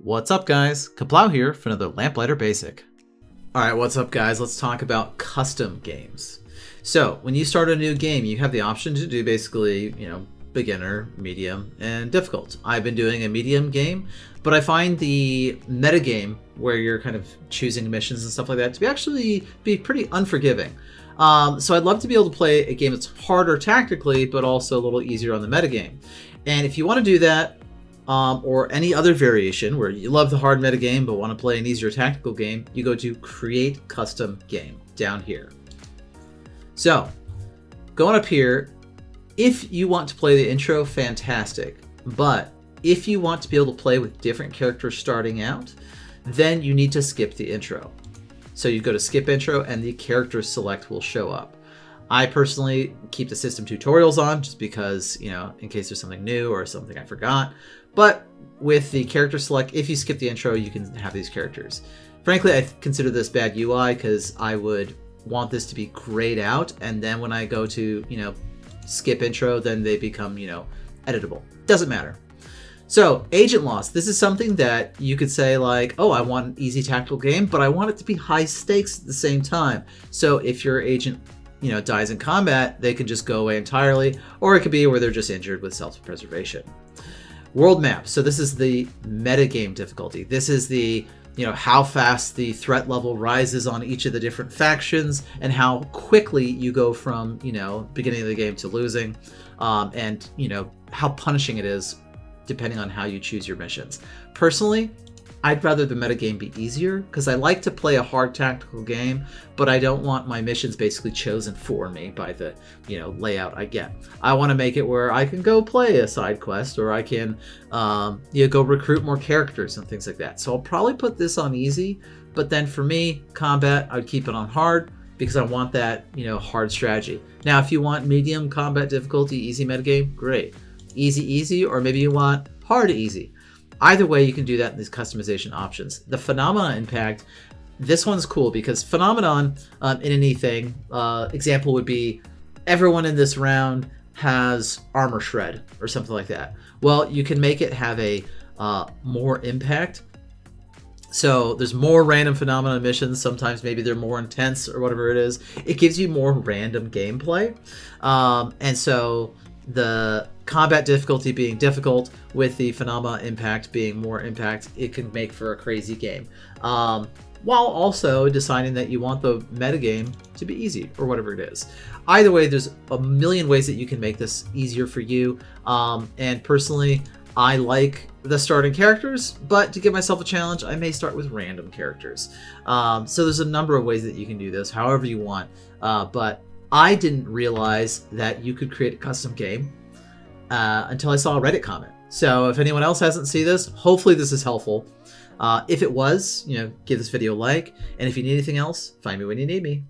What's up, guys? Kaplow here for another Lamplighter Basic. Alright, what's up, guys? Let's talk about custom games. So, when you start a new game, you have the option to do basically, beginner, medium, and difficult. I've been doing a medium game, but I find the metagame, where you're kind of choosing missions and stuff like that, to be pretty unforgiving. So I'd love to be able to play a game that's harder tactically, but also a little easier on the metagame. And if you want to do that, or any other variation where you love the hard metagame but want to play an easier tactical game, you go to Create Custom Game down here. So, going up here, if you want to play the intro, fantastic. But if you want to be able to play with different characters starting out, then you need to skip the intro. So you go to Skip Intro and the character select will show up. I personally keep the system tutorials on just because, in case there's something new or something I forgot. But with the character select, if you skip the intro, you can have these characters. Frankly, I consider this bad UI because I would want this to be grayed out. And then when I go to, skip intro, then they become, editable. Doesn't matter. So, agent loss. This is something that you could say like, oh, I want an easy tactical game, but I want it to be high stakes at the same time. So if your agent dies in combat, they can just go away entirely, or it could be where they're just injured with self-preservation. World map. So this is the metagame difficulty. This is the, how fast the threat level rises on each of the different factions and how quickly you go from, beginning of the game to losing, and, how punishing it is depending on how you choose your missions. Personally, I'd rather the metagame be easier because I like to play a hard tactical game, but I don't want my missions basically chosen for me by the, layout I get. I want to make it where I can go play a side quest or I can, go recruit more characters and things like that. So I'll probably put this on easy, but then for me, combat, I'd keep it on hard because I want that, hard strategy. Now, if you want medium combat difficulty, easy metagame, great. Easy, or maybe you want hard easy. Either way, you can do that in these customization options. The Phenomenon impact, this one's cool because Phenomenon in anything, example would be everyone in this round has armor shred or something like that. Well, you can make it have a more impact. So there's more random Phenomenon missions. Sometimes maybe they're more intense or whatever it is. It gives you more random gameplay. And so the combat difficulty being difficult with the phenomena impact being more impact, it can make for a crazy game. While also deciding that you want the metagame to be easy or whatever it is. Either way, there's a million ways that you can make this easier for you. And personally, I like the starting characters, but to give myself a challenge, I may start with random characters. So there's a number of ways that you can do this, however you want. But I didn't realize that you could create a custom game until I saw a Reddit comment. So if anyone else hasn't seen this, hopefully this is helpful. If it was, give this video a like. And if you need anything else, find me when you need me.